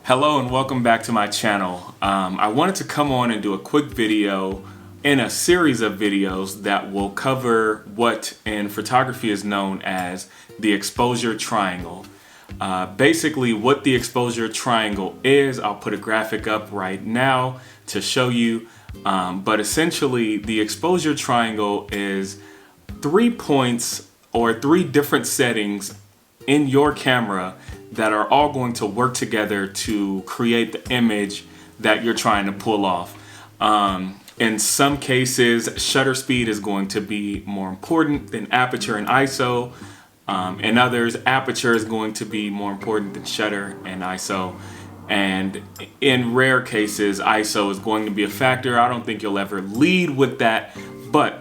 Hello and welcome back to my channel. I wanted to come on and do a quick video in a series of videos that will cover what in photography is known as the exposure triangle. Basically what the exposure triangle is, I'll put a graphic up right now to show you, but essentially the exposure triangle is 3 points or 3 different settings in your camera that are all going to work together to create the image that you're trying to pull off. In some cases, shutter speed is going to be more important than aperture and ISO. In others, aperture is going to be more important than shutter and ISO. And in rare cases, ISO is going to be a factor. I don't think you'll ever lead with that, but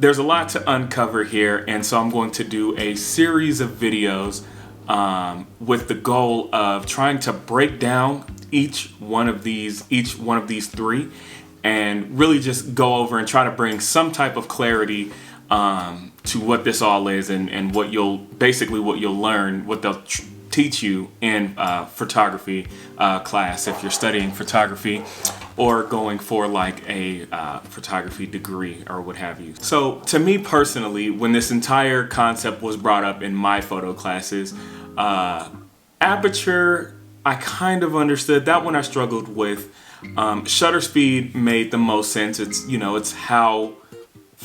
there's a lot to uncover here, and so I'm going to do a series of videos with the goal of trying to break down each one of these three, and really just go over and try to bring some type of clarity to what this all is, and what you'll learn, what they'll teach you in photography class if you're studying photography or going for like a photography degree or what have you. So to me personally, when this entire concept was brought up in my photo classes, aperture, I kind of understood. That one I struggled with. Shutter speed made the most sense. It's, you know, it's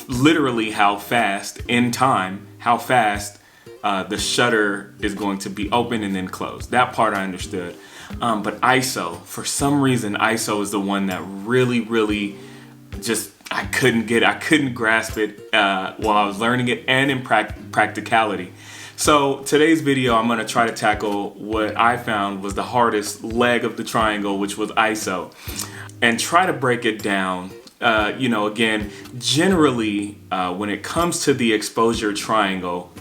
literally how fast in time, how fast the shutter is going to be open and then closed. That part I understood. But ISO, for some reason, ISO is the one that really just, I couldn't grasp it while I was learning it and in practicality. So today's video, I'm gonna try to tackle what I found was the hardest leg of the triangle, which was ISO, and try to break it down. Again, generally, when it comes to the exposure triangle,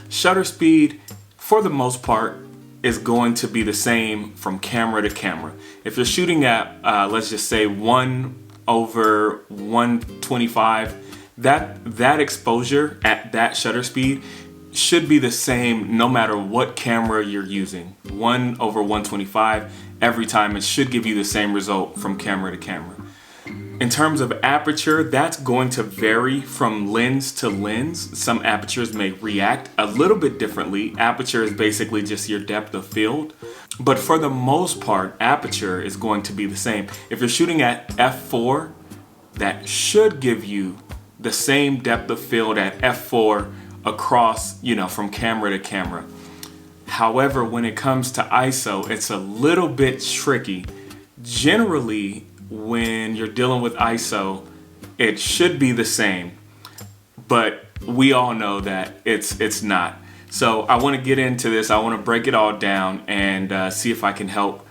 shutter speed, for the most part, is going to be the same from camera to camera. If you're shooting at, let's just say 1/125, that exposure at that shutter speed should be the same no matter what camera you're using. 1/125, every time it should give you the same result from camera to camera. In terms of aperture, that's going to vary from lens to lens. Some apertures may react a little bit differently. Aperture is basically just your depth of field. But for the most part, aperture is going to be the same. If you're shooting at f4, that should give you the same depth of field at f4 across, from camera to camera. However, when it comes to ISO, it's a little bit tricky. Generally, when you're dealing with ISO, it should be the same, but we all know that it's not. So I want to get into this. I want to break it all down and see if I can help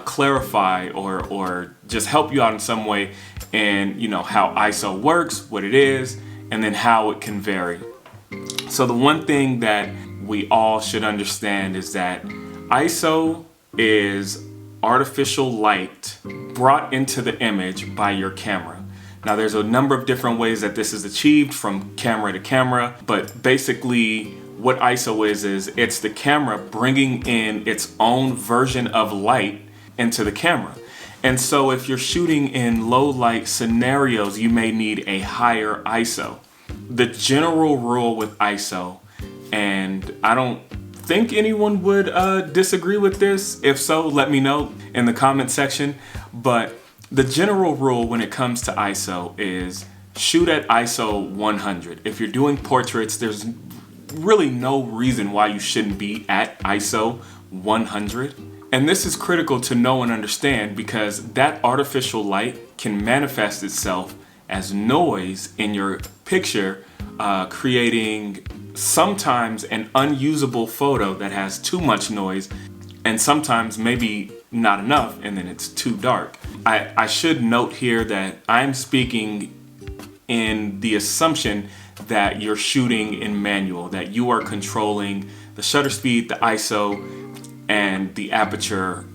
clarify or just help you out in some way, and how ISO works, what it is, and then how it can vary. So the one thing that we all should understand is that ISO is artificial light brought into the image by your camera. Now there's a number of different ways that this is achieved from camera to camera, but basically what ISO is it's the camera bringing in its own version of light into the camera. And so if you're shooting in low light scenarios, you may need a higher ISO. The general rule with ISO, and I don't think anyone would disagree with this. If so, let me know in the comment section. But the general rule when it comes to ISO is shoot at ISO 100. If you're doing portraits, there's really no reason why you shouldn't be at ISO 100. And this is critical to know and understand, because that artificial light can manifest itself as noise in your picture, creating sometimes an unusable photo that has too much noise, and sometimes maybe not enough, and then it's too dark. I should note here that I'm speaking in the assumption that you're shooting in manual, that you are controlling the shutter speed, the ISO, and the aperture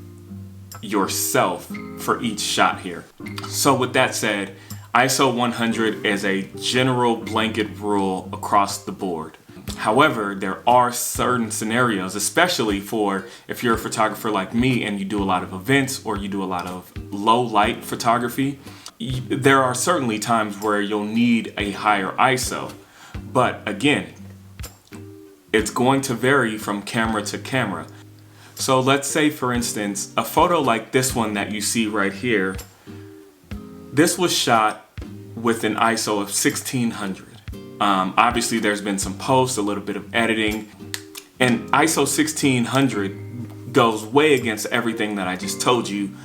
yourself for each shot here. So with that said, ISO 100 is a general blanket rule across the board. However, there are certain scenarios, especially for if you're a photographer like me and you do a lot of events or you do a lot of low light photography, there are certainly times where you'll need a higher ISO. But again, it's going to vary from camera to camera. So let's say, for instance, a photo like this one that you see right here, this was shot with an ISO of 1600. Obviously there's been some posts, a little bit of editing, and ISO 1600 goes way against everything that I just told you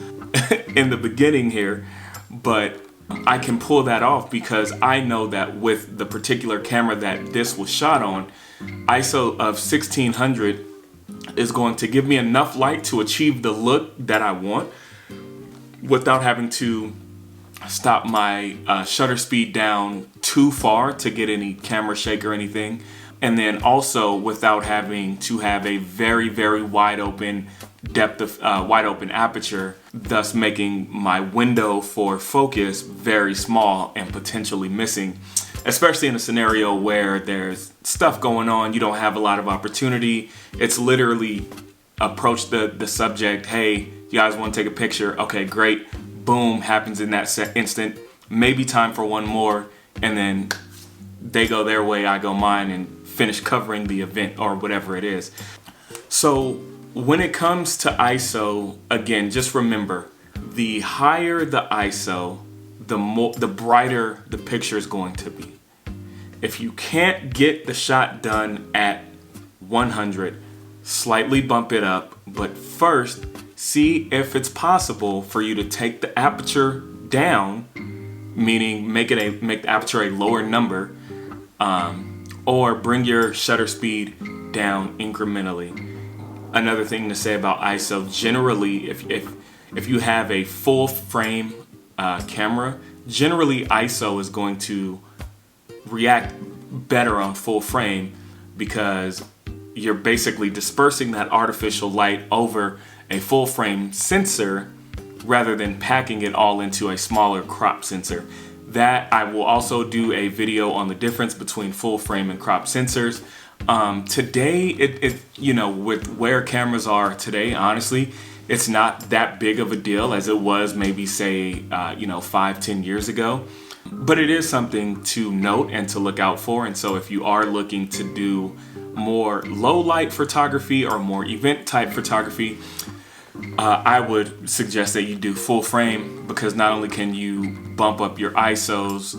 in the beginning here, but I can pull that off because I know that with the particular camera that this was shot on, ISO of 1600 is going to give me enough light to achieve the look that I want without having to stop my shutter speed down too far to get any camera shake or anything, and then also without having to have a very, very wide open depth of wide open aperture, thus making my window for focus very small and potentially missing, especially in a scenario where there's stuff going on, you don't have a lot of opportunity. It's literally approach the subject, hey, you guys want to take a picture? Okay, great. Boom, happens in that instant. Maybe time for one more, and then they go their way, I go mine, and finish covering the event or whatever it is. So when it comes to ISO, again, just remember, the higher the ISO, the brighter the picture is going to be. If you can't get the shot done at 100, slightly bump it up, but first see if it's possible for you to take the aperture down, meaning make the aperture a lower number, or bring your shutter speed down incrementally. Another thing to say about ISO, generally, if you have a full frame camera, generally ISO is going to react better on full frame because you're basically dispersing that artificial light over a full frame sensor rather than packing it all into a smaller crop sensor. That I will also do a video on the difference between full frame and crop sensors. Today, with where cameras are today, honestly, it's not that big of a deal as it was maybe say 5-10 years ago. But it is something to note and to look out for. And so if you are looking to do more low light photography or more event type photography, I would suggest that you do full frame, because not only can you bump up your ISOs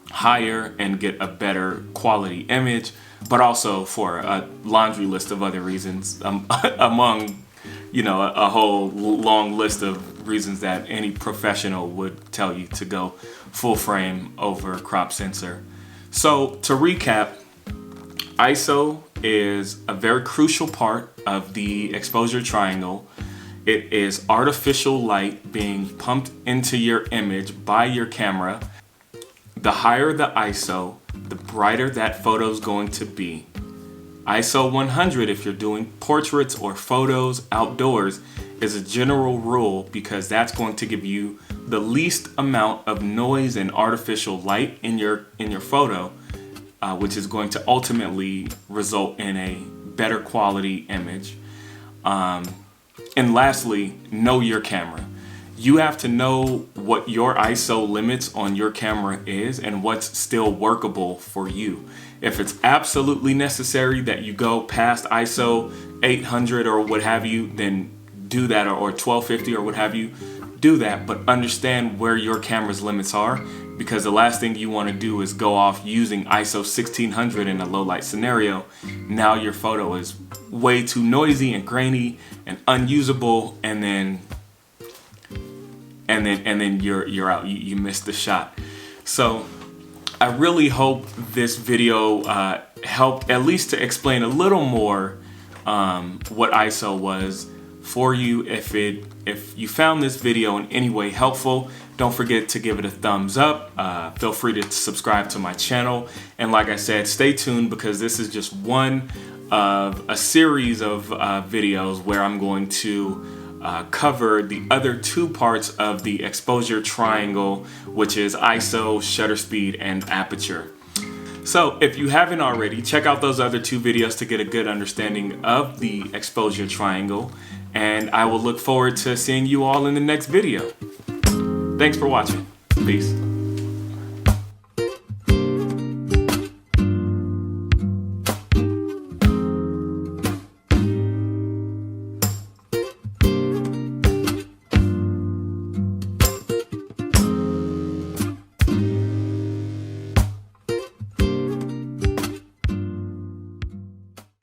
higher and get a better quality image, but also for a laundry list of other reasons, among a whole long list of reasons that any professional would tell you to go full frame over crop sensor. So to recap, ISO is a very crucial part of the exposure triangle. It is artificial light being pumped into your image by your camera. The higher the ISO, the brighter that photo is going to be. ISO 100 if you're doing portraits or photos outdoors is a general rule because that's going to give you the least amount of noise and artificial light in your photo, which is going to ultimately result in a better quality image. And lastly, know your camera. You have to know what your ISO limits on your camera is and what's still workable for you. If it's absolutely necessary that you go past ISO 800 or what have you, then do that, or 1250 or what have you, do that, but understand where your camera's limits are, because the last thing you want to do is go off using ISO 1600 in a low light scenario. Now your photo is way too noisy and grainy and unusable, and then you're out. You missed the shot. So I really hope this video helped at least to explain a little more what ISO was for you. If you found this video in any way helpful, don't forget to give it a thumbs up. Feel free to subscribe to my channel. And like I said, stay tuned, because this is just one of a series of videos where I'm going to cover the other two parts of the exposure triangle, which is ISO, shutter speed, and aperture. So if you haven't already, check out those other 2 videos to get a good understanding of the exposure triangle, and I will look forward to seeing you all in the next video. Thanks for watching. Peace.